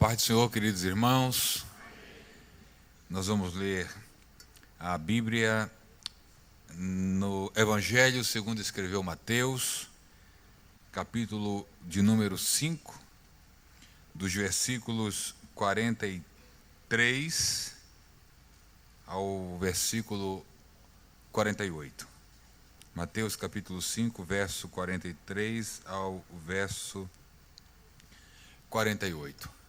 Paz do Senhor, queridos irmãos. Nós vamos ler a Bíblia no Evangelho segundo escreveu Mateus, capítulo de número 5, dos versículos 43 ao versículo 48. Mateus capítulo 5, verso 43 ao verso 48.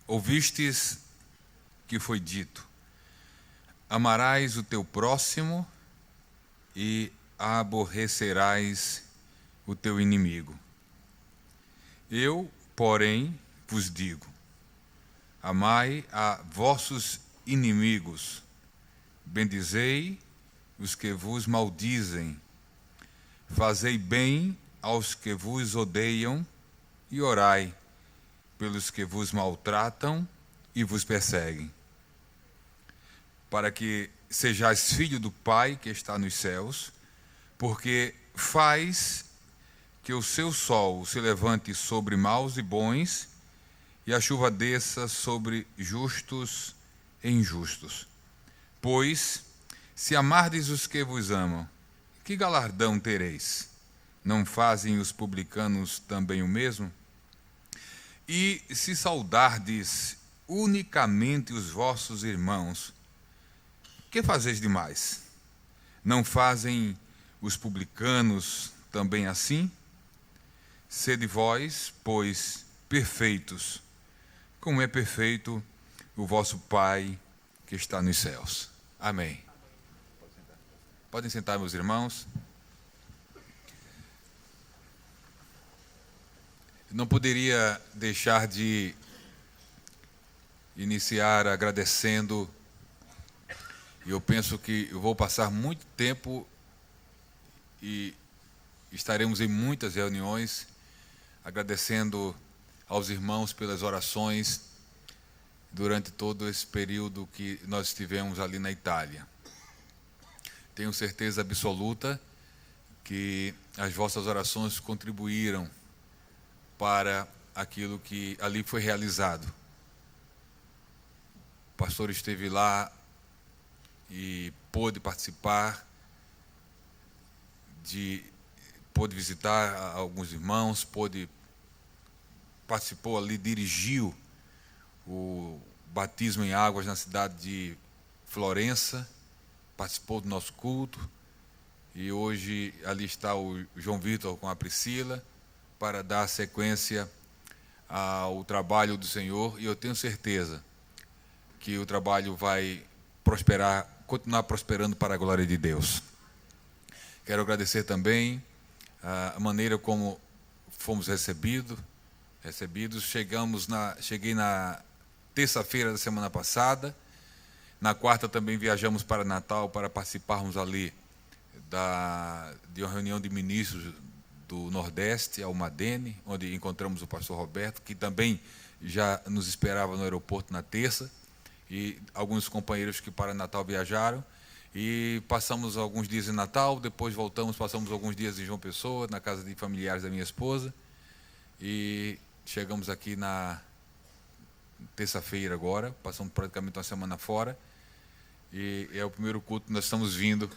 Ouvistes que foi dito: amarás o teu próximo e aborrecerás o teu inimigo. Eu, porém, vos digo: amai a vossos inimigos, bendizei os que vos maldizem, fazei bem aos que vos odeiam e orai pelos que vos maltratam e vos perseguem, para que sejais filho do Pai que está nos céus, porque faz que o seu sol se levante sobre maus e bons, e a chuva desça sobre justos e injustos. Pois, se amardes os que vos amam, que galardão tereis? Não fazem os publicanos também o mesmo? E se saudardes unicamente os vossos irmãos, que fazeis demais? Não fazem os publicanos também assim? Sede vós, pois, perfeitos, como é perfeito o vosso Pai que está nos céus. Amém. Podem sentar, meus irmãos. Não poderia deixar de iniciar agradecendo, e eu penso que eu vou passar muito tempo e estaremos em muitas reuniões agradecendo aos irmãos pelas orações durante todo esse período que nós estivemos ali na Itália. Tenho certeza absoluta que as vossas orações contribuíram para aquilo que ali foi realizado. O pastor esteve lá e pôde participar, pôde visitar alguns irmãos, participou ali, dirigiu o batismo em águas na cidade de Florença, participou do nosso culto, e hoje ali está o João Vitor com a Priscila, para dar sequência ao trabalho do Senhor, e eu tenho certeza que o trabalho vai prosperar, continuar prosperando para a glória de Deus. Quero agradecer também a maneira como fomos recebidos. Cheguei na terça-feira da semana passada. Na quarta também viajamos para Natal para participarmos ali de uma reunião de ministros do Nordeste, ao Madene, onde encontramos o pastor Roberto, que também já nos esperava no aeroporto na terça, e alguns companheiros que para Natal viajaram, e passamos alguns dias em Natal, depois voltamos, passamos alguns dias em João Pessoa, na casa de familiares da minha esposa, e chegamos aqui na terça-feira agora, passamos praticamente uma semana fora, e é o primeiro culto que nós estamos vindo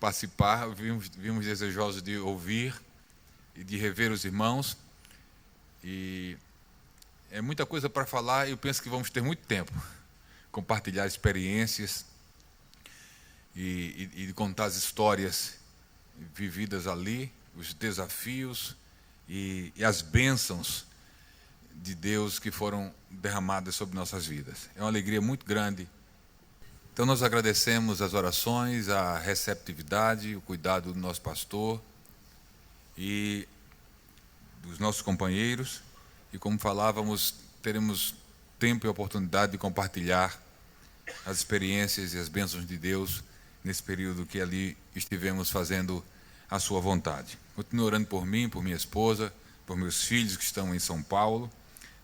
participar. Vimos desejosos de ouvir e de rever os irmãos, e é muita coisa para falar, e eu penso que vamos ter muito tempo, compartilhar experiências e contar as histórias vividas ali, os desafios e as bênçãos de Deus que foram derramadas sobre nossas vidas. É uma alegria muito grande. Então nós agradecemos as orações, a receptividade, o cuidado do nosso pastor e dos nossos companheiros, e como falávamos, teremos tempo e oportunidade de compartilhar as experiências e as bênçãos de Deus nesse período que ali estivemos fazendo a sua vontade. Continue orando por mim, por minha esposa, por meus filhos que estão em São Paulo,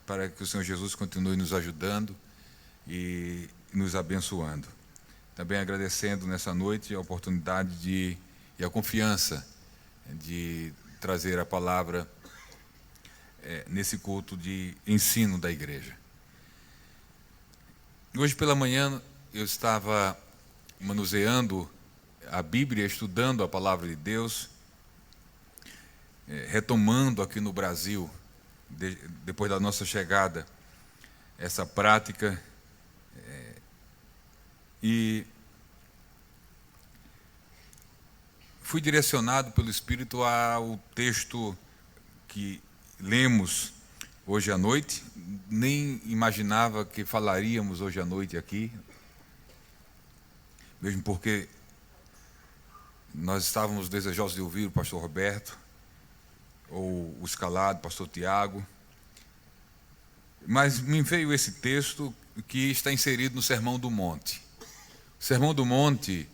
para que o Senhor Jesus continue nos ajudando e nos abençoando. também agradecendo nessa noite a oportunidade e a confiança de trazer a palavra nesse culto de ensino da igreja. Hoje pela manhã eu estava manuseando a Bíblia, estudando a palavra de Deus, retomando aqui no Brasil, depois da nossa chegada, essa prática, e fui direcionado pelo Espírito ao texto que lemos hoje à noite. Nem imaginava que falaríamos hoje à noite aqui, mesmo porque nós estávamos desejosos de ouvir o pastor Roberto, ou o escalado, pastor Tiago, mas me veio esse texto que está inserido no Sermão do Monte. O Sermão do Monte,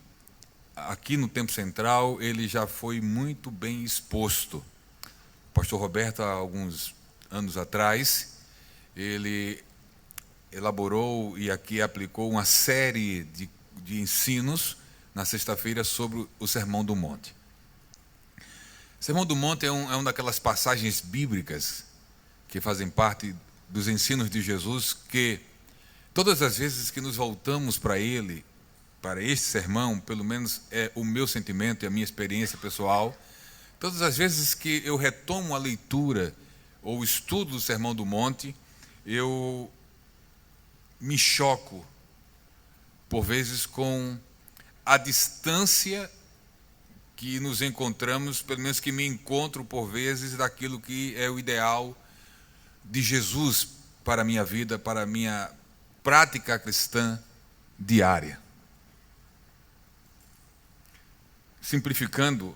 aqui no Tempo Central, ele já foi muito bem exposto. O pastor Roberto, há alguns anos atrás, ele elaborou e aqui aplicou uma série de ensinos na sexta-feira sobre o Sermão do Monte. O Sermão do Monte é uma daquelas passagens bíblicas que fazem parte dos ensinos de Jesus, que todas as vezes que nos voltamos para ele, para este sermão, pelo menos é o meu sentimento e a minha experiência pessoal, todas as vezes que eu retomo a leitura ou o estudo do Sermão do Monte, eu me choco, por vezes, com a distância que nos encontramos, pelo menos que me encontro por vezes, daquilo que é o ideal de Jesus para a minha vida, para a minha prática cristã diária. Simplificando,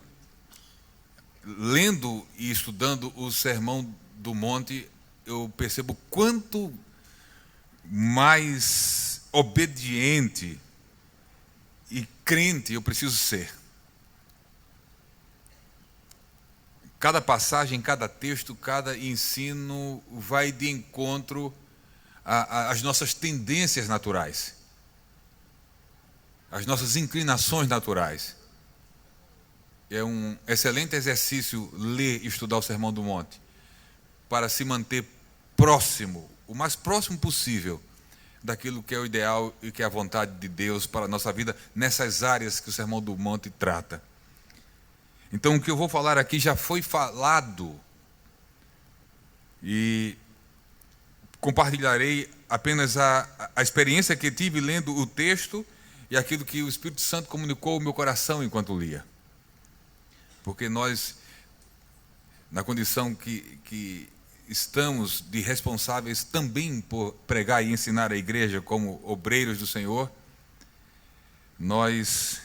lendo e estudando o Sermão do Monte, eu percebo quanto mais obediente e crente eu preciso ser. Cada passagem, cada texto, cada ensino vai de encontro às nossas tendências naturais, às nossas inclinações naturais. É um excelente exercício ler e estudar o Sermão do Monte, para se manter próximo, o mais próximo possível, daquilo que é o ideal e que é a vontade de Deus para a nossa vida, nessas áreas que o Sermão do Monte trata. Então, o que eu vou falar aqui já foi falado, e compartilharei apenas a experiência que tive lendo o texto e aquilo que o Espírito Santo comunicou ao meu coração enquanto lia. Porque nós, na condição que estamos de responsáveis também por pregar e ensinar a igreja como obreiros do Senhor, nós,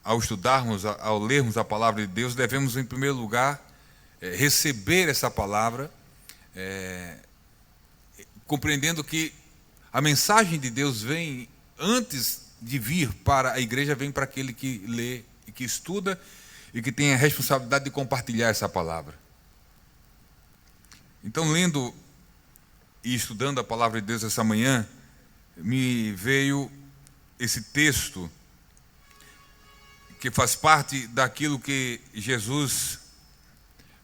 ao estudarmos, ao lermos a palavra de Deus, devemos, em primeiro lugar, receber essa palavra, compreendendo que a mensagem de Deus vem, antes de vir para a igreja, vem para aquele que lê e que estuda e que tem a responsabilidade de compartilhar essa palavra. Então, lendo e estudando a palavra de Deus essa manhã, me veio esse texto que faz parte daquilo que Jesus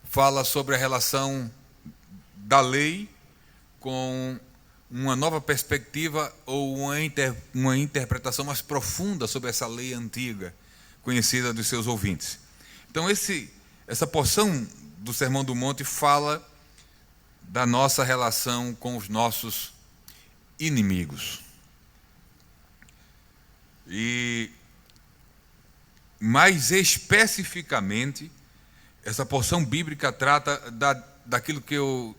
fala sobre a relação da lei com uma nova perspectiva ou uma interpretação mais profunda sobre essa lei antiga, conhecida dos seus ouvintes. Então, essa porção do Sermão do Monte fala da nossa relação com os nossos inimigos. E, mais especificamente, essa porção bíblica trata daquilo que eu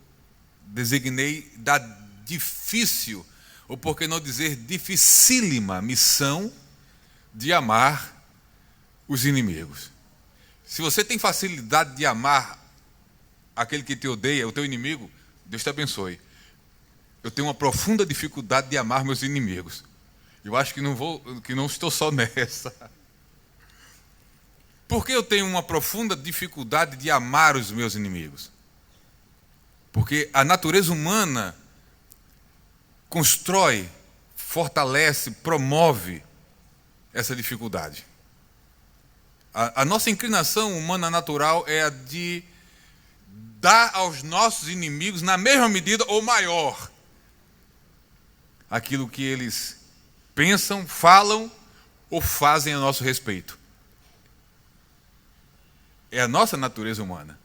designei da difícil, ou por que não dizer dificílima, missão de amar os inimigos. Se você tem facilidade de amar aquele que te odeia, o teu inimigo, Deus te abençoe. Eu tenho uma profunda dificuldade de amar meus inimigos. Eu acho que não estou só nessa. Por que eu tenho uma profunda dificuldade de amar os meus inimigos? Porque a natureza humana constrói, fortalece, promove essa dificuldade. A nossa inclinação humana natural é a de dar aos nossos inimigos, na mesma medida ou maior, aquilo que eles pensam, falam ou fazem a nosso respeito. É a nossa natureza humana.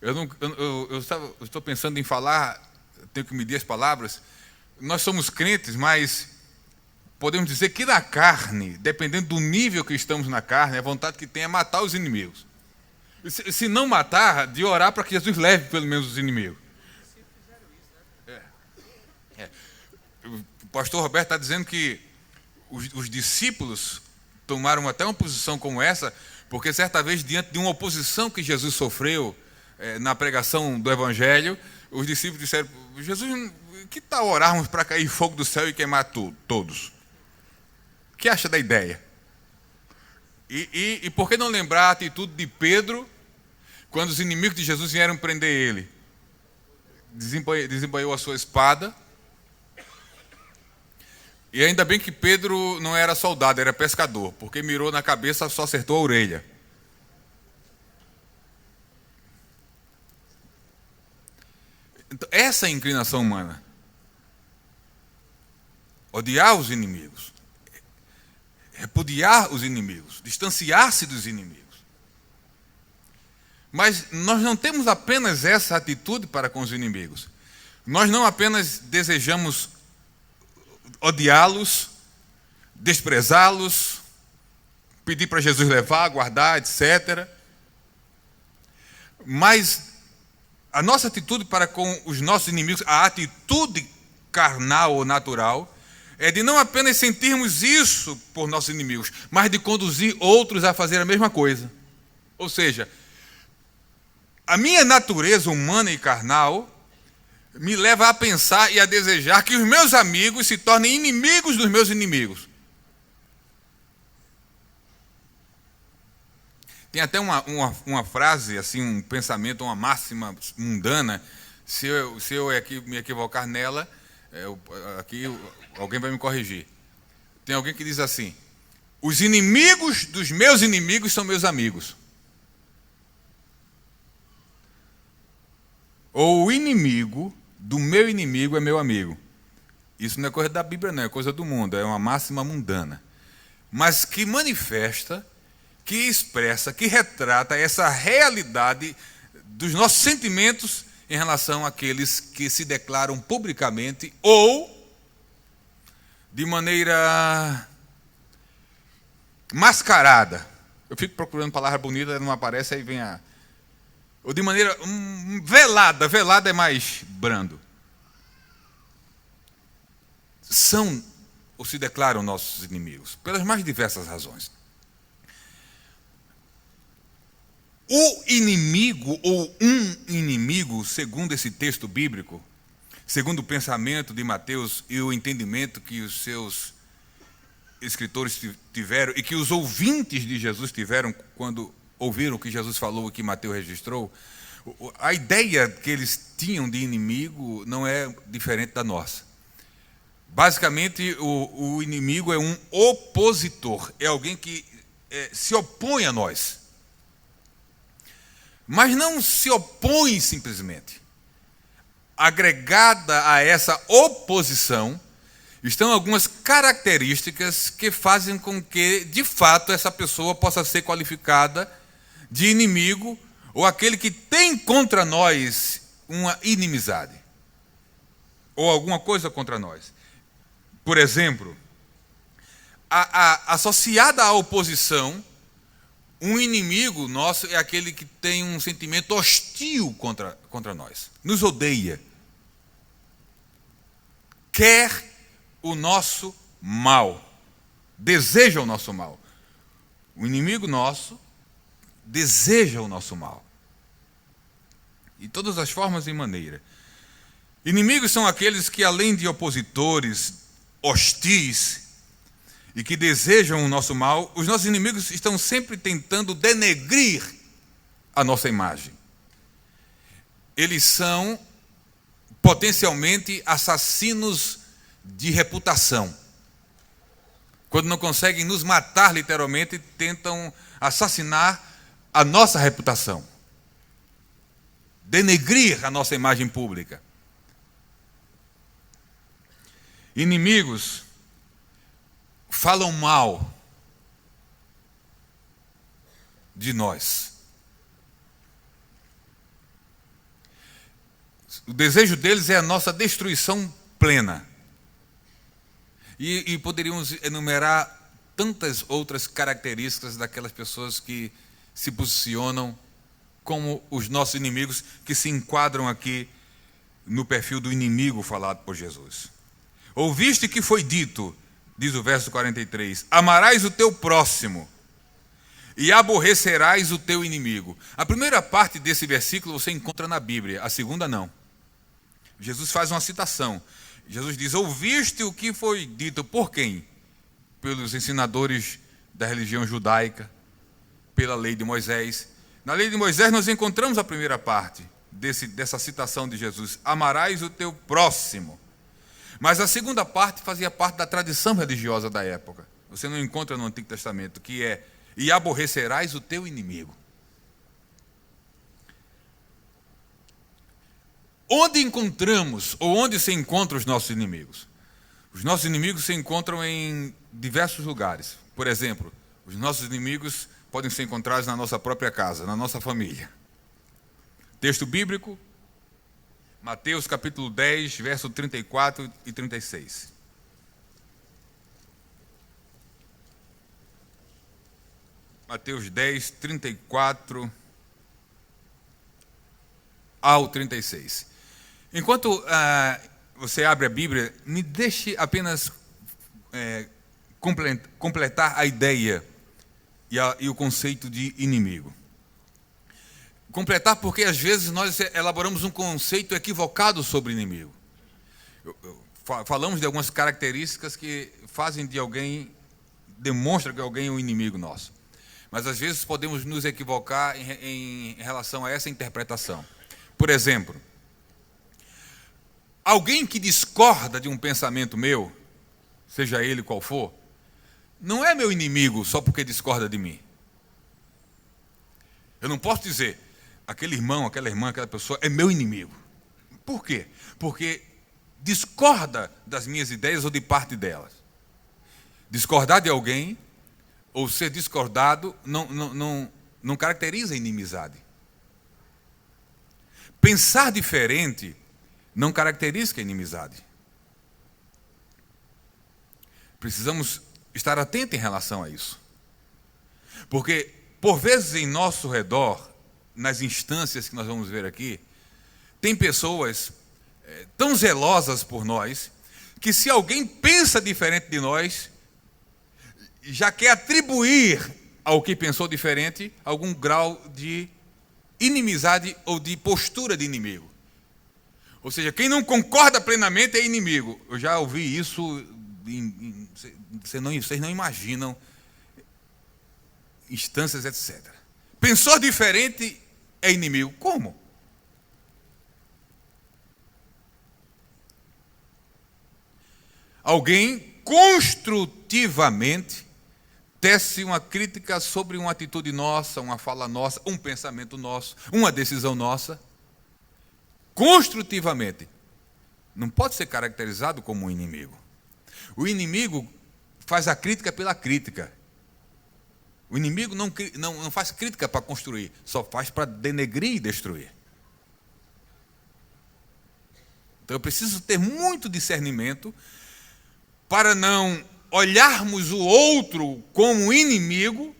Eu estou pensando em falar, tenho que medir as palavras. Nós somos crentes, mas podemos dizer que na carne, dependendo do nível que estamos na carne, a vontade que tem é matar os inimigos. Se não matar, de orar para que Jesus leve pelo menos os inimigos. O pastor Roberto está dizendo que os discípulos tomaram até uma posição como essa, porque certa vez, diante de uma oposição que Jesus sofreu na pregação do Evangelho, os discípulos disseram: Jesus, que tal orarmos para cair fogo do céu e queimar todos? O que acha da ideia? E por que não lembrar a atitude de Pedro, quando os inimigos de Jesus vieram prender ele? Desembanhou a sua espada. E ainda bem que Pedro não era soldado, era pescador, porque mirou na cabeça, só acertou a orelha. Então, essa é a inclinação humana. Odiar os inimigos, repudiar os inimigos, distanciar-se dos inimigos. Mas nós não temos apenas essa atitude para com os inimigos. Nós não apenas desejamos odiá-los, desprezá-los, pedir para Jesus levar, guardar, etc. Mas a nossa atitude para com os nossos inimigos, a atitude carnal ou natural, é de não apenas sentirmos isso por nossos inimigos, mas de conduzir outros a fazer a mesma coisa. Ou seja, a minha natureza humana e carnal me leva a pensar e a desejar que os meus amigos se tornem inimigos dos meus inimigos. Tem até uma frase, assim, um pensamento, uma máxima mundana. Se eu aqui me equivocar nela, aqui alguém vai me corrigir. Tem alguém que diz assim: os inimigos dos meus inimigos são meus amigos. Ou o inimigo do meu inimigo é meu amigo. Isso não é coisa da Bíblia, não, é coisa do mundo, é uma máxima mundana. Mas que manifesta, que expressa, que retrata essa realidade dos nossos sentimentos em relação àqueles que se declaram publicamente ou de maneira mascarada. Eu fico procurando palavra bonita, não aparece, aí vem a... Ou de maneira velada é mais brando. São ou se declaram nossos inimigos, pelas mais diversas razões. O inimigo, ou um inimigo, segundo esse texto bíblico, segundo o pensamento de Mateus e o entendimento que os seus escritores tiveram e que os ouvintes de Jesus tiveram quando ouviram o que Jesus falou e que Mateus registrou, a ideia que eles tinham de inimigo não é diferente da nossa. Basicamente, o inimigo é um opositor, é alguém que se opõe a nós. Mas não se opõe simplesmente. Agregada a essa oposição, estão algumas características que fazem com que, de fato, essa pessoa possa ser qualificada de inimigo ou aquele que tem contra nós uma inimizade ou alguma coisa contra nós. Por exemplo, associada à oposição, um inimigo nosso é aquele que tem um sentimento hostil contra nós, nos odeia, quer o nosso mal, deseja o nosso mal. O inimigo nosso deseja o nosso mal, de todas as formas e maneira. Inimigos são aqueles que, além de opositores hostis e que desejam o nosso mal, os nossos inimigos estão sempre tentando denegrir a nossa imagem. Eles são potencialmente assassinos de reputação. Quando não conseguem nos matar literalmente, tentam assassinar a nossa reputação, denegrir a nossa imagem pública. Inimigos falam mal de nós. O desejo deles é a nossa destruição plena. E poderíamos enumerar tantas outras características daquelas pessoas que se posicionam como os nossos inimigos, que se enquadram aqui no perfil do inimigo falado por Jesus. Ouviste que foi dito, diz o verso 43, amarás o teu próximo e aborrecerás o teu inimigo. A primeira parte desse versículo você encontra na Bíblia, a segunda não. Jesus faz uma citação. Jesus diz, ouviste o que foi dito por quem? Pelos ensinadores da religião judaica, pela lei de Moisés. Na lei de Moisés nós encontramos a primeira parte dessa citação de Jesus, amarás o teu próximo. Mas a segunda parte fazia parte da tradição religiosa da época. Você não encontra no Antigo Testamento, que é, e aborrecerás o teu inimigo. Onde encontramos, ou onde se encontram os nossos inimigos? Os nossos inimigos se encontram em diversos lugares. Por exemplo, os nossos inimigos podem ser encontrados na nossa própria casa, na nossa família. Texto bíblico, Mateus capítulo 10, verso 34 e 36. Mateus 10, 34 ao 36. Enquanto você abre a Bíblia, me deixe apenas completar a ideia e o conceito de inimigo. Completar porque às vezes nós elaboramos um conceito equivocado sobre inimigo. Falamos de algumas características que fazem de alguém, demonstram que alguém é um inimigo nosso. Mas às vezes podemos nos equivocar em relação a essa interpretação. Por exemplo, alguém que discorda de um pensamento meu, seja ele qual for, não é meu inimigo só porque discorda de mim. Eu não posso dizer, aquele irmão, aquela irmã, aquela pessoa é meu inimigo. Por quê? Porque discorda das minhas ideias ou de parte delas. Discordar de alguém ou ser discordado não caracteriza inimizade. Pensar diferente não caracteriza inimizade. Precisamos estar atentos em relação a isso. Porque, por vezes, em nosso redor, nas instâncias que nós vamos ver aqui, tem pessoas tão zelosas por nós, que se alguém pensa diferente de nós, já quer atribuir ao que pensou diferente algum grau de inimizade ou de postura de inimigo. Ou seja, quem não concorda plenamente é inimigo. Eu já ouvi isso, vocês não imaginam, instâncias, etc. Pensou diferente é inimigo. Como? Alguém construtivamente tece uma crítica sobre uma atitude nossa, uma fala nossa, um pensamento nosso, uma decisão nossa, construtivamente, não pode ser caracterizado como um inimigo. O inimigo faz a crítica pela crítica. O inimigo não faz crítica para construir, só faz para denegrir e destruir. Então eu preciso ter muito discernimento para não olharmos o outro como inimigo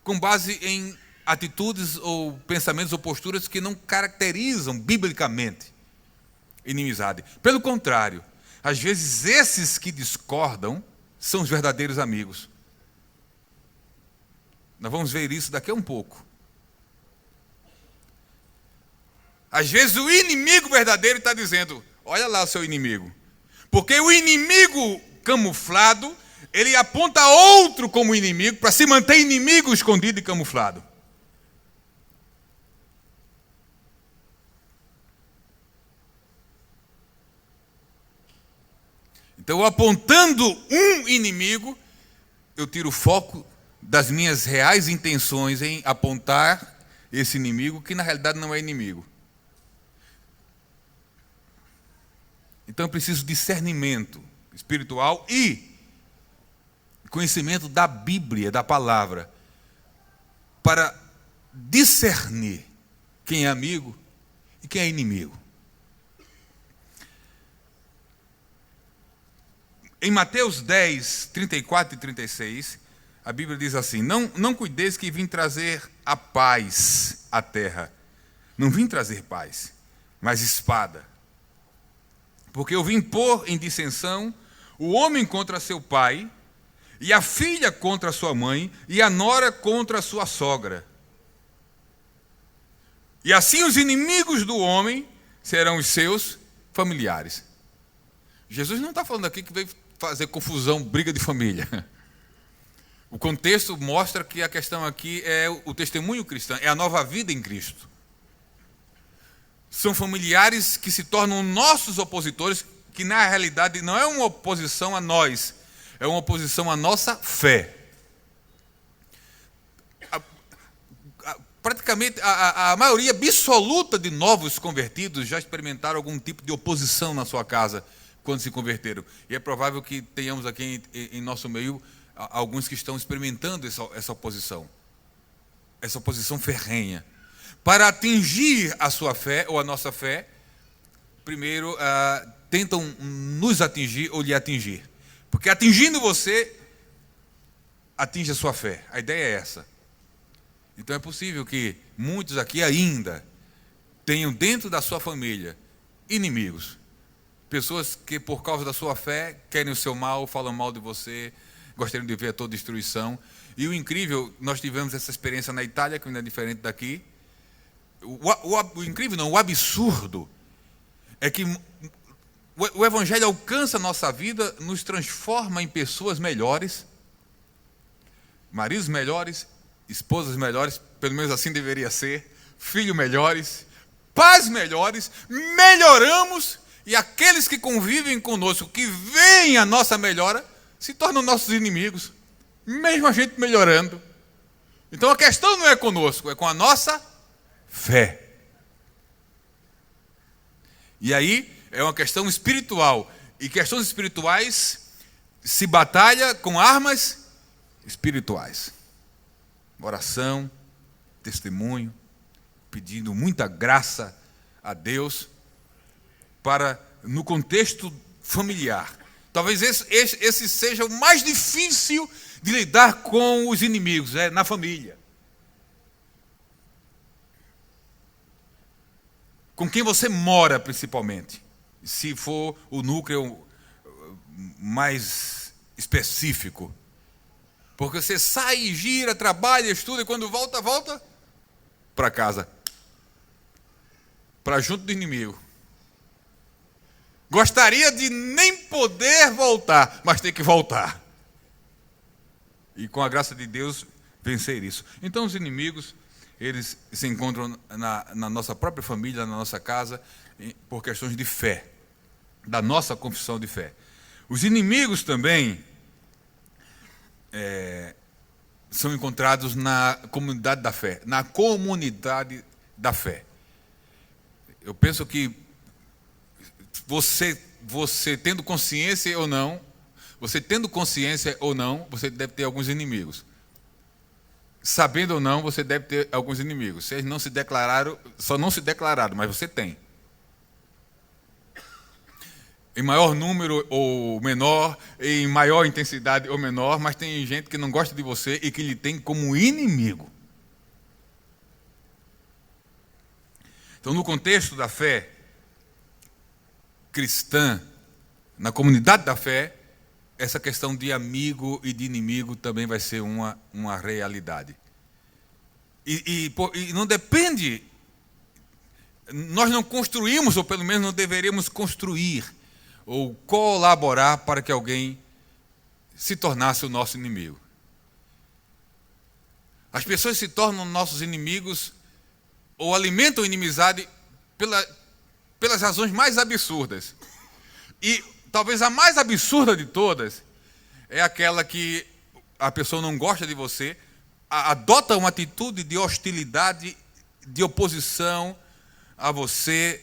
com base em atitudes ou pensamentos ou posturas que não caracterizam biblicamente inimizade. Pelo contrário, às vezes esses que discordam são os verdadeiros amigos. Nós vamos ver isso daqui a um pouco. Às vezes o inimigo verdadeiro está dizendo, olha lá o seu inimigo. Porque o inimigo camuflado, ele aponta outro como inimigo para se manter inimigo escondido e camuflado. Então, apontando um inimigo, eu tiro o foco das minhas reais intenções em apontar esse inimigo, que na realidade não é inimigo. Então eu preciso de discernimento espiritual e conhecimento da Bíblia, da palavra, para discernir quem é amigo e quem é inimigo. Em Mateus 10, 34 e 36, a Bíblia diz assim: Não cuideis que vim trazer a paz à terra. Não vim trazer paz, mas espada. Porque eu vim pôr em dissensão o homem contra seu pai, e a filha contra sua mãe, e a nora contra sua sogra. E assim os inimigos do homem serão os seus familiares. Jesus não está falando aqui que veio fazer confusão, briga de família. O contexto mostra que a questão aqui é o testemunho cristão, é a nova vida em Cristo. São familiares que se tornam nossos opositores, que na realidade não é uma oposição a nós, é uma oposição à nossa fé. Praticamente a maioria absoluta de novos convertidos já experimentaram algum tipo de oposição na sua casa quando se converteram. E é provável que tenhamos aqui em nosso meio alguns que estão experimentando essa oposição ferrenha. Para atingir a sua fé ou a nossa fé, primeiro tentam nos atingir ou lhe atingir. Porque atingindo você, atinge a sua fé. A ideia é essa. Então é possível que muitos aqui ainda tenham dentro da sua família inimigos. Pessoas que por causa da sua fé querem o seu mal, falam mal de você, gostariam de ver a tua destruição. E o incrível, nós tivemos essa experiência na Itália, que ainda é diferente daqui. O incrível não, o absurdo é que o Evangelho alcança a nossa vida, nos transforma em pessoas melhores, maridos melhores, esposas melhores, pelo menos assim deveria ser, filhos melhores, pais melhores, melhoramos, e aqueles que convivem conosco, que veem a nossa melhora, se tornam nossos inimigos, mesmo a gente melhorando. Então a questão não é conosco, é com a nossa fé. E aí é uma questão espiritual, e questões espirituais se batalha com armas espirituais. Oração, testemunho, pedindo muita graça a Deus para, no contexto familiar. Talvez esse seja o mais difícil de lidar com os inimigos, na família. Com quem você mora, principalmente, se for o núcleo mais específico. Porque você sai, gira, trabalha, estuda, e quando volta para casa. Para junto do inimigo. Gostaria de nem poder voltar, mas tem que voltar. E com a graça de Deus, vencer isso. Então os inimigos, eles se encontram na nossa própria família, na nossa casa, por questões de fé. Da nossa confissão de fé. Os inimigos também são encontrados na comunidade da fé. Na comunidade da fé. Eu penso que você tendo consciência ou não, você deve ter alguns inimigos. Sabendo ou não, você deve ter alguns inimigos. Se eles não se declararam, só não se declararam, mas você tem. Em maior número ou menor, em maior intensidade ou menor, mas tem gente que não gosta de você e que lhe tem como inimigo. Então, no contexto da fé cristã, na comunidade da fé, essa questão de amigo e de inimigo também vai ser uma realidade. E não depende, nós não construímos, ou pelo menos não deveríamos construir, ou colaborar para que alguém se tornasse o nosso inimigo. As pessoas se tornam nossos inimigos ou alimentam inimizade pelas razões mais absurdas. E talvez a mais absurda de todas, é aquela que a pessoa não gosta de você, adota uma atitude de hostilidade, de oposição a você,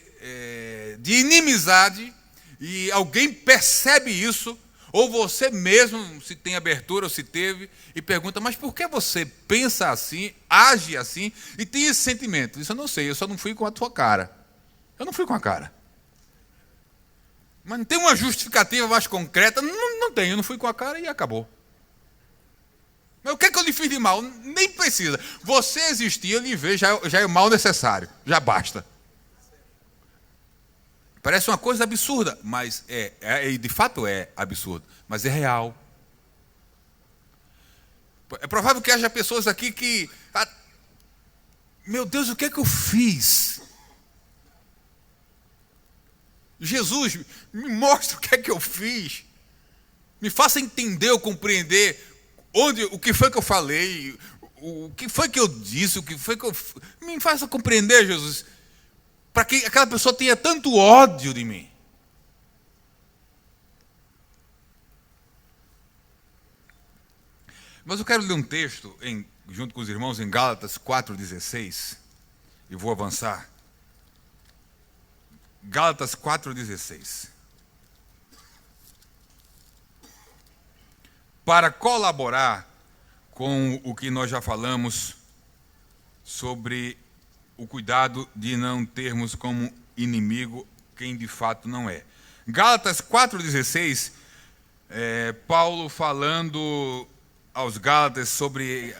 de inimizade, e alguém percebe isso, ou você mesmo, se tem abertura ou se teve, e pergunta, mas por que você pensa assim, age assim, e tem esse sentimento? Isso eu não sei, eu só não fui com a tua cara. Eu não fui com a cara. Mas não tem uma justificativa mais concreta? Não tem, eu não fui com a cara e acabou. Mas o que é que eu lhe fiz de mal? Nem precisa. Você existir, eu lhe vejo, já é o mal necessário, já basta. Parece uma coisa absurda, mas de fato é absurdo, mas é real. É provável que haja pessoas aqui que, meu Deus, o que é que eu fiz? Jesus, me mostra o que é que eu fiz. Me faça entender ou compreender o que foi que eu falei, o que foi que eu disse, o que foi que eu... Me faça compreender, Jesus, para que aquela pessoa tenha tanto ódio de mim. Mas eu quero ler um texto, junto com os irmãos, em Gálatas 4,16, e vou avançar. Gálatas 4,16. Para colaborar com o que nós já falamos sobre o cuidado de não termos como inimigo quem de fato não é. Gálatas 4,16, Paulo falando aos Gálatas sobre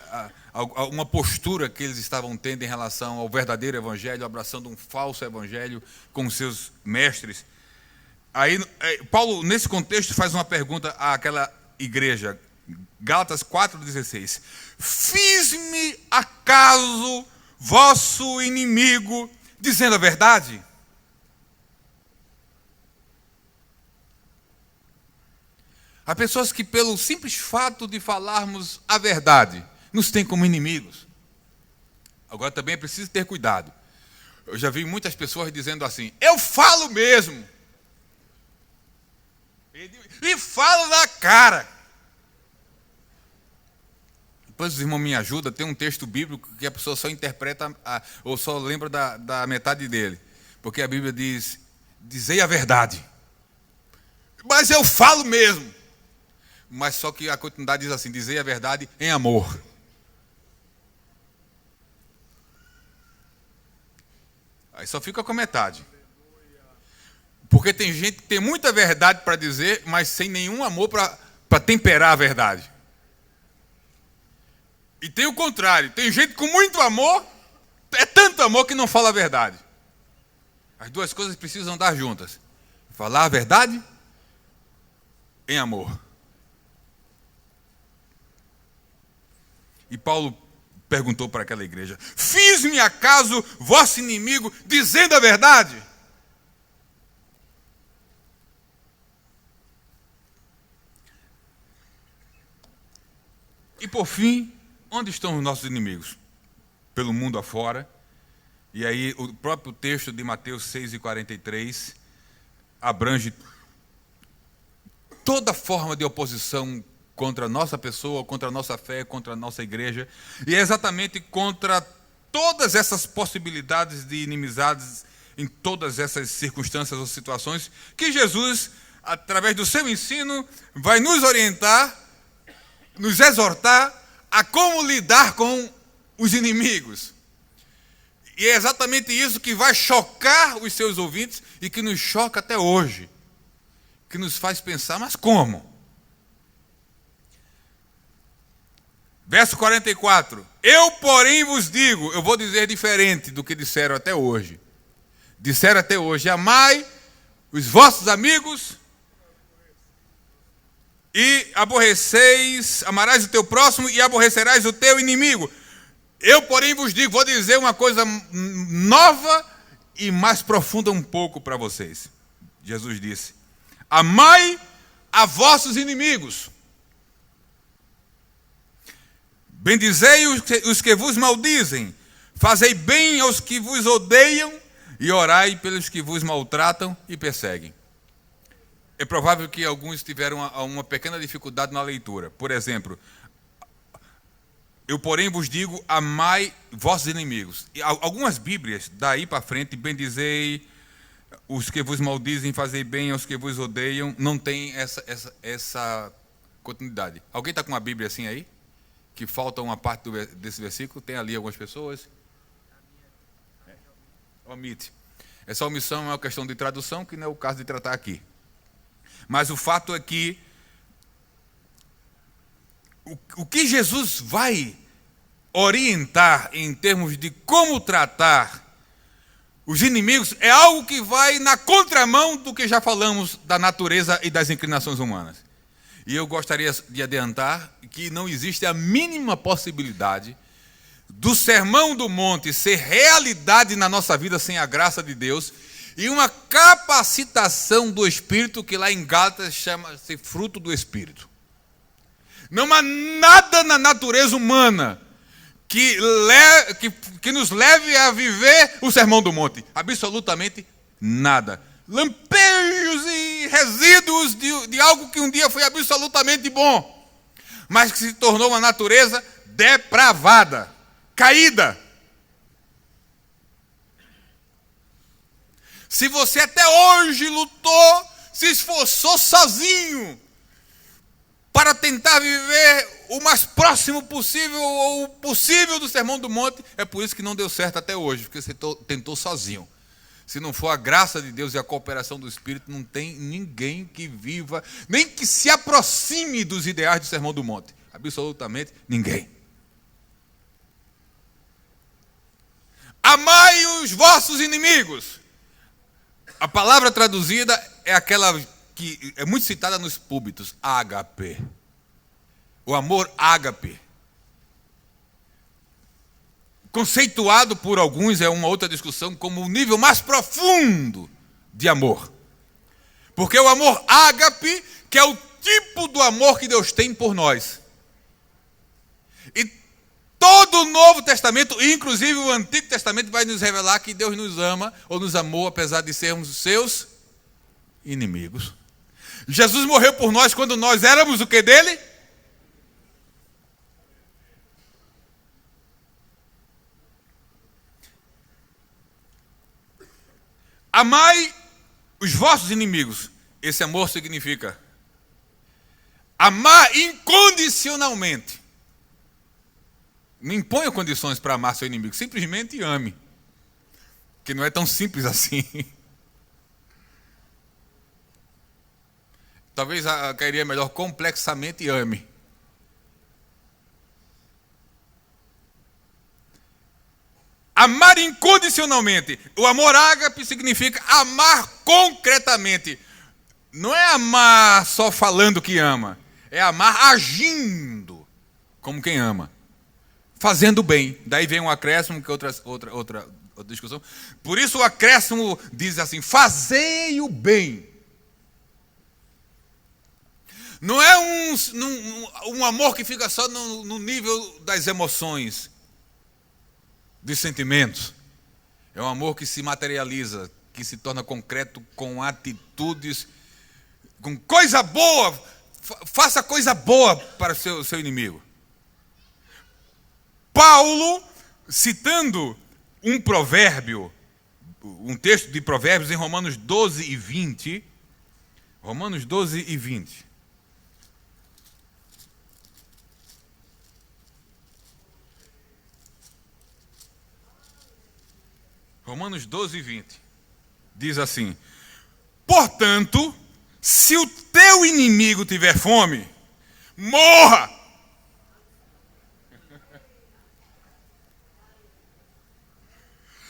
uma postura que eles estavam tendo em relação ao verdadeiro evangelho, abraçando um falso evangelho com seus mestres. Aí Paulo, nesse contexto, faz uma pergunta àquela igreja, Gálatas 4,16. Fiz-me acaso vosso inimigo dizendo a verdade? Há pessoas que, pelo simples fato de falarmos a verdade, nos têm como inimigos. Agora também é preciso ter cuidado. Eu já vi muitas pessoas dizendo assim, eu falo mesmo. E falo na cara. Depois os irmãos me ajudam, tem um texto bíblico que a pessoa só interpreta, ou só lembra da metade dele. Porque a Bíblia diz, dizei a verdade. Mas eu falo mesmo. Mas só que a continuidade diz assim, dizei a verdade em amor. Aí só fica com a metade. Porque tem gente que tem muita verdade para dizer, mas sem nenhum amor para temperar a verdade. E tem o contrário, tem gente com muito amor, é tanto amor que não fala a verdade. As duas coisas precisam andar juntas. Falar a verdade em amor. E Paulo perguntou para aquela igreja, fiz-me acaso vosso inimigo dizendo a verdade? E por fim, onde estão os nossos inimigos? Pelo mundo afora. E aí o próprio texto de Mateus 6,43 abrange toda forma de oposição contra a nossa pessoa, contra a nossa fé, contra a nossa igreja. E é exatamente contra todas essas possibilidades de inimizades em todas essas circunstâncias ou situações que Jesus, através do seu ensino, vai nos orientar, nos exortar a como lidar com os inimigos. E é exatamente isso que vai chocar os seus ouvintes e que nos choca até hoje. Que nos faz pensar, mas como? Verso 44. Eu, porém, vos digo, eu vou dizer diferente do que disseram até hoje. Disseram até hoje, amai os vossos amigos e amarás o teu próximo e aborrecerás o teu inimigo. Eu, porém, vos digo, vou dizer uma coisa nova e mais profunda um pouco para vocês. Jesus disse, amai a vossos inimigos. Bendizei os que vos maldizem, fazei bem aos que vos odeiam e orai pelos que vos maltratam e perseguem. É provável que alguns tiveram uma pequena dificuldade na leitura. Por exemplo, eu, porém, vos digo, amai vossos inimigos. E algumas Bíblias, daí para frente, bendizei os que vos maldizem, fazei bem aos que vos odeiam, não tem essa continuidade. Alguém está com uma Bíblia assim aí? Que falta uma parte desse versículo? Tem ali algumas pessoas? Omite. Essa omissão é uma questão de tradução, que não é o caso de tratar aqui. Mas o fato é que o que Jesus vai orientar em termos de como tratar os inimigos é algo que vai na contramão do que já falamos da natureza e das inclinações humanas. E eu gostaria de adiantar que não existe a mínima possibilidade do Sermão do Monte ser realidade na nossa vida sem a graça de Deus e uma capacitação do Espírito que lá em Gálatas chama-se fruto do Espírito. Não há nada na natureza humana que nos leve a viver o Sermão do Monte. Absolutamente nada. Lampejos e resíduos de algo que um dia foi absolutamente bom, mas que se tornou uma natureza depravada, caída. Se você até hoje lutou, se esforçou sozinho para tentar viver o mais próximo possível ou possível do Sermão do Monte, é por isso que não deu certo até hoje, porque você tentou sozinho. Se não for a graça de Deus e a cooperação do Espírito, não tem ninguém que viva, nem que se aproxime dos ideais do Sermão do Monte. Absolutamente ninguém. Amai os vossos inimigos. A palavra traduzida é aquela que é muito citada nos púlpitos, ágape. O amor ágape. Conceituado por alguns, é uma outra discussão, como o nível mais profundo de amor. Porque o amor ágape, que é o tipo do amor que Deus tem por nós. E todo o Novo Testamento, inclusive o Antigo Testamento, vai nos revelar que Deus nos ama, ou nos amou, apesar de sermos os seus inimigos. Jesus morreu por nós quando nós éramos o que dele? Amai os vossos inimigos. Esse amor significa amar incondicionalmente. Não imponha condições para amar seu inimigo, simplesmente ame. Que não é tão simples assim. Talvez cairia melhor complexamente ame. Amar incondicionalmente. O amor ágape significa amar concretamente. Não é amar só falando que ama. É amar agindo como quem ama. Fazendo bem. Daí vem um acréscimo, que é outra discussão. Por isso o acréscimo diz assim, fazei o bem. Não é um amor que fica só no nível das emoções, dos sentimentos. É um amor que se materializa, que se torna concreto com atitudes, com coisa boa. Faça coisa boa para o seu inimigo. Paulo, citando um provérbio, um texto de Provérbios em Romanos 12 e 20. Romanos 12 e 20. Romanos 12 e 20. Diz assim: portanto, se o teu inimigo tiver fome, morra.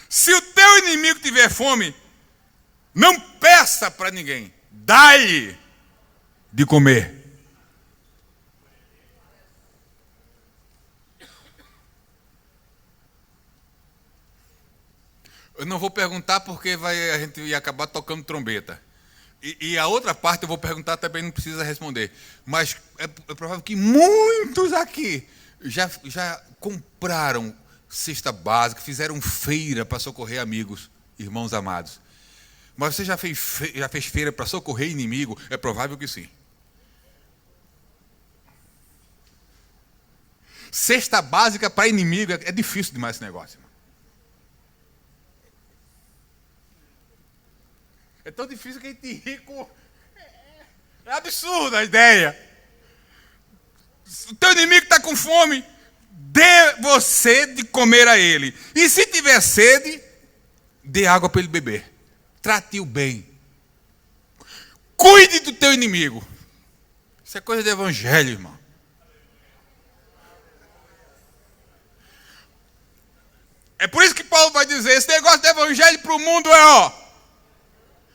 Se o teu inimigo tiver fome, não peça para ninguém, dá-lhe de comer. Eu não vou perguntar porque a gente ia acabar tocando trombeta. E a outra parte eu vou perguntar também, não precisa responder. Mas é provável que muitos aqui já compraram cesta básica, fizeram feira para socorrer amigos, irmãos amados. Mas você já fez feira para socorrer inimigo? É provável que sim. Cesta básica para inimigo, é difícil demais esse negócio. Irmão. É tão difícil que a gente rico. É absurda a ideia. O teu inimigo está com fome, dê você de comer a ele. E se tiver sede, dê água para ele beber. Trate-o bem. Cuide do teu inimigo. Isso é coisa de evangelho, irmão. É por isso que Paulo vai dizer, esse negócio de evangelho para o mundo é ó.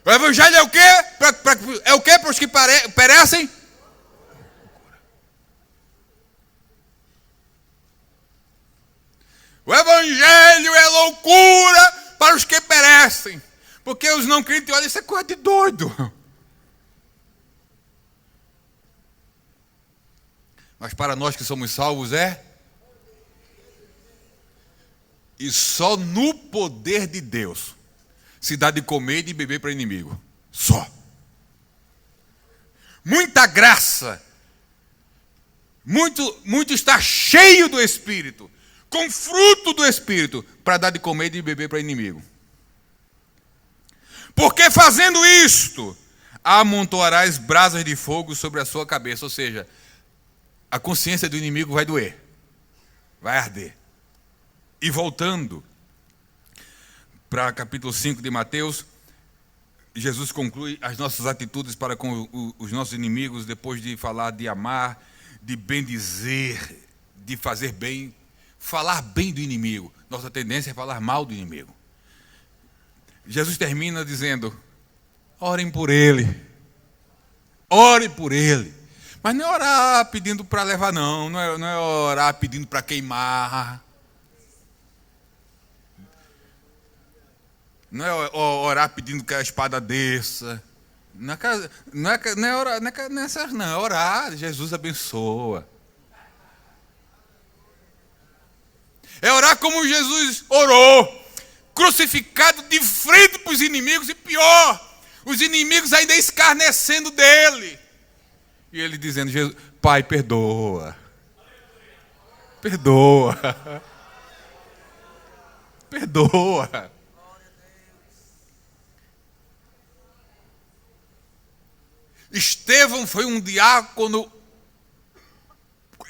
O evangelho é o quê? É o quê para os que perecem? O evangelho é loucura para os que perecem. Porque os não crentes olham, isso é coisa de doido. Mas para nós que somos salvos é. E só no poder de Deus se dá de comer e de beber para inimigo. Só. Muita graça. Muito está cheio do Espírito. Com fruto do Espírito. Para dar de comer e de beber para inimigo. Porque fazendo isto, amontoarás brasas de fogo sobre a sua cabeça. Ou seja, a consciência do inimigo vai doer. Vai arder. E voltando para capítulo 5 de Mateus, Jesus conclui as nossas atitudes para com os nossos inimigos, depois de falar de amar, de bendizer, de fazer bem, falar bem do inimigo. Nossa tendência é falar mal do inimigo. Jesus termina dizendo, orem por ele. Ore por ele. Mas não é orar pedindo para levar, não é orar pedindo para queimar. Não é orar pedindo que a espada desça. Não é orar, Jesus abençoa. É orar como Jesus orou, crucificado de frente para os inimigos, e pior, os inimigos ainda escarnecendo dele. E ele dizendo, Jesus, Pai, perdoa. Perdoa. Perdoa. Estevão foi um diácono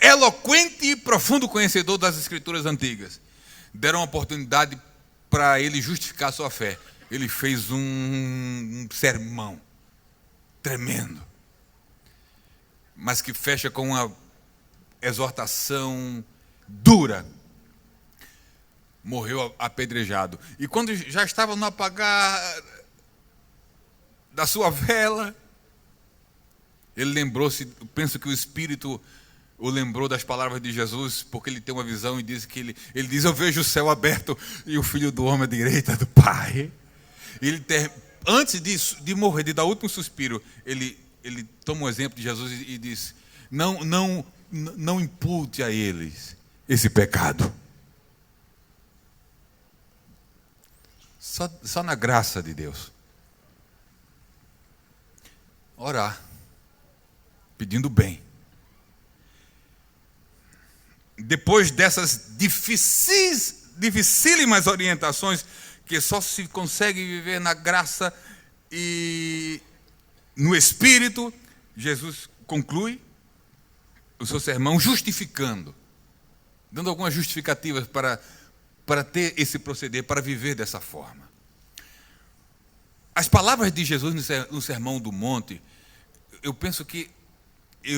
eloquente e profundo conhecedor das Escrituras antigas. Deram uma oportunidade para ele justificar sua fé. Ele fez um sermão tremendo, mas que fecha com uma exortação dura. Morreu apedrejado. E quando já estava no apagar da sua vela, ele lembrou-se, penso que o Espírito o lembrou das palavras de Jesus, porque ele tem uma visão e diz que ele diz, eu vejo o céu aberto e o Filho do Homem à direita do Pai. Antes de morrer, de dar o último suspiro, ele toma um exemplo de Jesus e diz, não impute a eles esse pecado. Só na graça de Deus. Orar. Pedindo bem. Depois dessas dificílimas orientações, que só se consegue viver na graça e no Espírito, Jesus conclui o seu sermão justificando, dando algumas justificativas para ter esse proceder, para viver dessa forma. As palavras de Jesus no Sermão do Monte, eu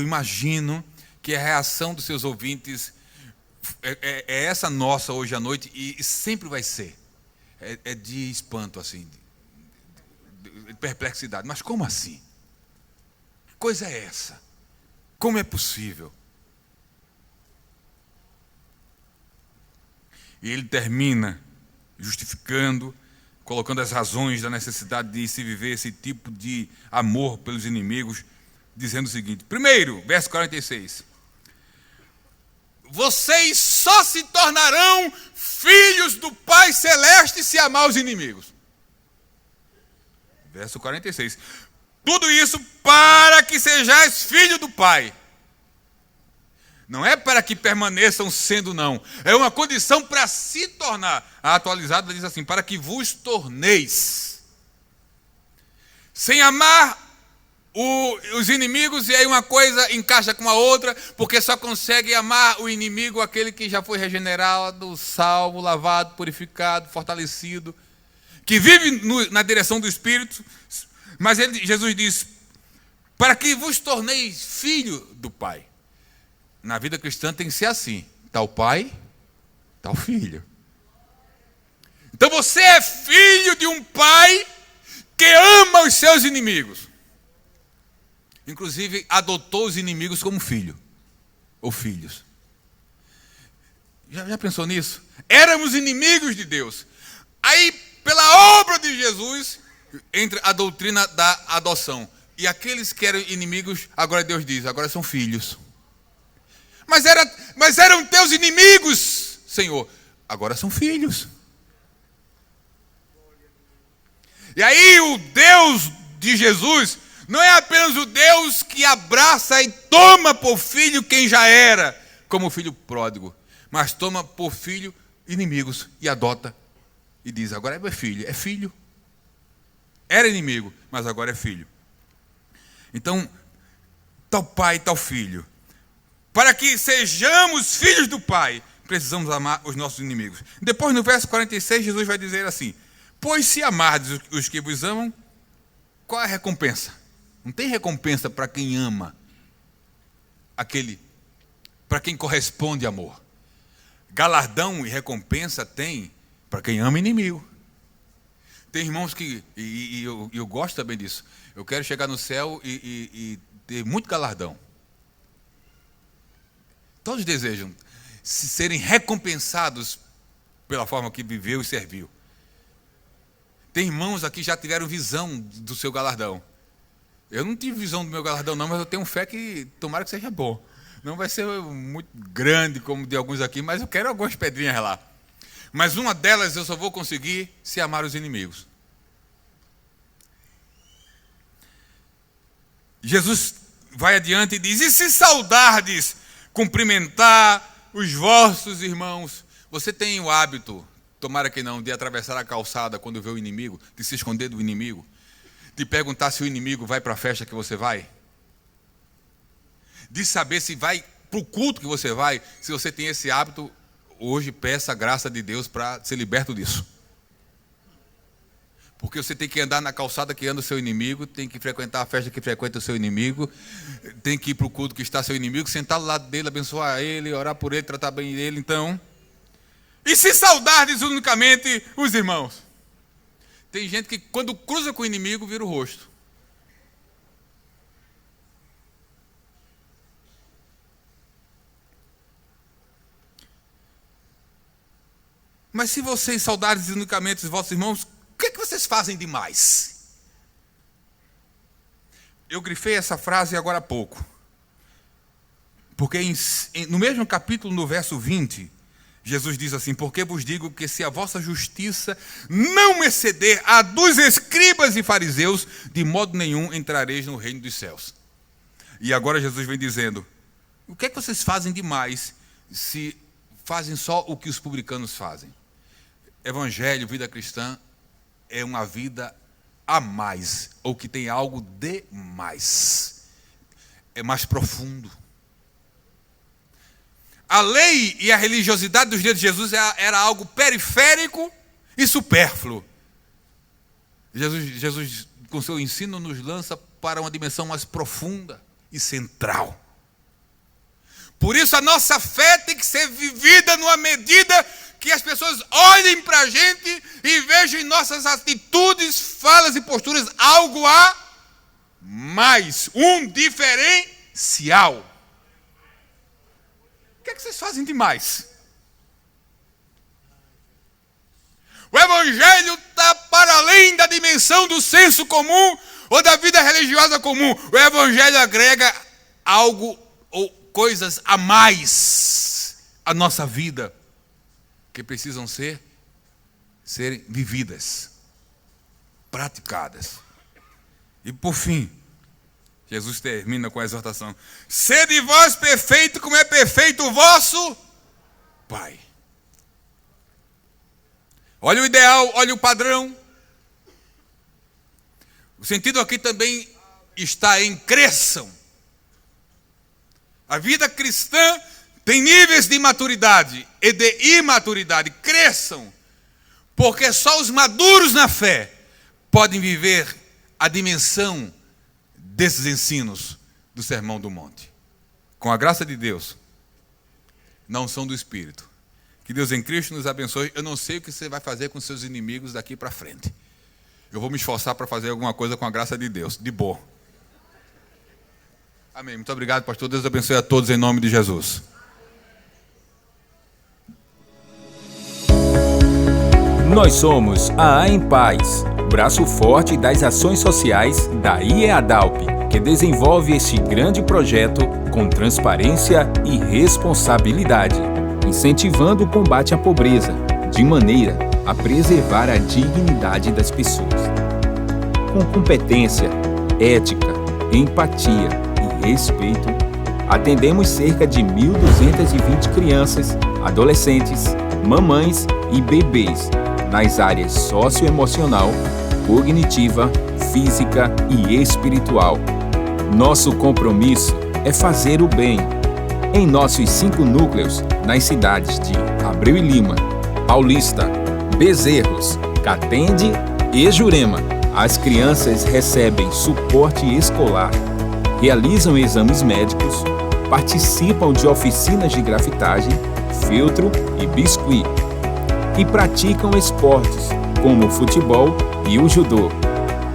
imagino que a reação dos seus ouvintes é essa nossa hoje à noite, e sempre vai ser. É de espanto, assim, de perplexidade. Mas como assim? Que coisa é essa? Como é possível? E ele termina justificando, colocando as razões da necessidade de se viver esse tipo de amor pelos inimigos, dizendo o seguinte, primeiro, verso 46, vocês só se tornarão filhos do Pai Celeste se amar os inimigos. Verso 46. Tudo isso para que sejais filho do Pai. Não é para que permaneçam sendo, não. É uma condição para se tornar. A atualizada diz assim, para que vos torneis. Sem amar os inimigos, e aí uma coisa encaixa com a outra, porque só consegue amar o inimigo aquele que já foi regenerado, salvo, lavado, purificado, fortalecido, que vive na direção do Espírito. Mas Jesus diz, para que vos torneis filho do Pai. Na vida cristã tem que ser assim, está o pai, está o filho. Então você é filho de um pai que ama os seus inimigos. Inclusive adotou os inimigos como filho, ou filhos. Já pensou nisso? Éramos inimigos de Deus. Aí, pela obra de Jesus, entra a doutrina da adoção. E aqueles que eram inimigos, agora Deus diz, agora são filhos. Mas eram teus inimigos, Senhor. Agora são filhos. E aí o Deus de Jesus não é apenas o Deus que abraça e toma por filho quem já era, como o filho pródigo, mas toma por filho inimigos e adota. E diz, agora é filho, é filho. Era inimigo, mas agora é filho. Então, tal pai, tal filho. Para que sejamos filhos do Pai, precisamos amar os nossos inimigos. Depois, no verso 46, Jesus vai dizer assim, pois se amardes os que vos amam, qual é a recompensa? Não tem recompensa para quem ama para quem corresponde amor. Galardão e recompensa tem para quem ama inimigo. Tem irmãos que, e eu gosto também disso, eu quero chegar no céu e ter muito galardão. Todos desejam serem recompensados pela forma que viveu e serviu. Tem irmãos aqui que já tiveram visão do seu galardão. Eu não tive visão do meu galardão não, mas eu tenho fé que tomara que seja bom. Não vai ser muito grande como de alguns aqui, mas eu quero algumas pedrinhas lá. Mas uma delas eu só vou conseguir se amar os inimigos. Jesus vai adiante e diz, e se saudardes, cumprimentar os vossos irmãos. Você tem o hábito, tomara que não, de atravessar a calçada quando vê o inimigo, de se esconder do inimigo, de perguntar se o inimigo vai para a festa que você vai, de saber se vai para o culto que você vai. Se você tem esse hábito, hoje peça a graça de Deus para ser liberto disso. Porque você tem que andar na calçada que anda o seu inimigo, tem que frequentar a festa que frequenta o seu inimigo, tem que ir para o culto que está seu inimigo, sentar do lado dele, abençoar ele, orar por ele, tratar bem dele. Então, e se saudardes unicamente os irmãos? Tem gente que quando cruza com o inimigo vira o rosto. Mas se vocês saudardes unicamente os vossos irmãos, o que é que vocês fazem demais? Eu grifei essa frase agora há pouco. Porque no mesmo capítulo, no verso 20, Jesus diz assim, porque vos digo que se a vossa justiça não exceder a dos escribas e fariseus, de modo nenhum entrareis no reino dos céus. E agora Jesus vem dizendo, o que é que vocês fazem demais se fazem só o que os publicanos fazem? Evangelho, vida cristã, é uma vida a mais, ou que tem algo de mais. É mais profundo. A lei e a religiosidade dos dias de Jesus era algo periférico e supérfluo. Jesus, com seu ensino, nos lança para uma dimensão mais profunda e central. Por isso a nossa fé tem que ser vivida numa medida que as pessoas olhem para a gente e vejam em nossas atitudes, falas e posturas algo a mais, um diferencial. O que é que vocês fazem demais? O Evangelho está para além da dimensão do senso comum ou da vida religiosa comum. O Evangelho agrega algo ou coisas a mais à nossa vida, que precisam serem vividas, praticadas. E por fim, Jesus termina com a exortação: sede vós perfeito como é perfeito o vosso Pai. Olha o ideal, olha o padrão. O sentido aqui também está em cresçam. A vida cristã tem níveis de maturidade e de imaturidade. Cresçam, porque só os maduros na fé podem viver a dimensão desses ensinos do Sermão do Monte. Com a graça de Deus, não são do Espírito. Que Deus em Cristo nos abençoe. Eu não sei o que você vai fazer com seus inimigos daqui para frente. Eu vou me esforçar para fazer alguma coisa com a graça de Deus, de boa. Amém. Muito obrigado, pastor. Deus abençoe a todos em nome de Jesus. Nós somos a Em Paz, braço forte das ações sociais da IEADALP, que desenvolve este grande projeto com transparência e responsabilidade, incentivando o combate à pobreza, de maneira a preservar a dignidade das pessoas. Com competência, ética, empatia e respeito, atendemos cerca de 1.220 crianças, adolescentes, mamães e bebês nas áreas socioemocional, cognitiva, física e espiritual. Nosso compromisso é fazer o bem. Em nossos 5 núcleos, nas cidades de Abreu e Lima, Paulista, Bezerros, Catende e Jurema, as crianças recebem suporte escolar, realizam exames médicos, participam de oficinas de grafitagem, feltro e biscuit, e praticam esportes como o futebol e o judô.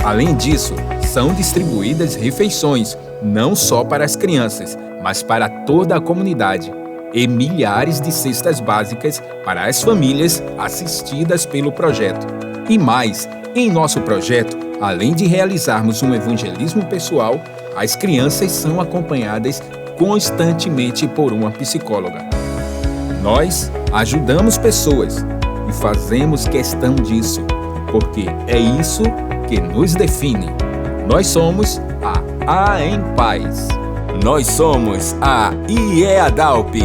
Além disso, são distribuídas refeições, não só para as crianças, mas para toda a comunidade, e milhares de cestas básicas para as famílias assistidas pelo projeto. E mais, em nosso projeto, além de realizarmos um evangelismo pessoal, as crianças são acompanhadas constantemente por uma psicóloga. Nós ajudamos pessoas e fazemos questão disso, porque é isso que nos define. Nós somos a Em Paz. Nós somos a IEADALP.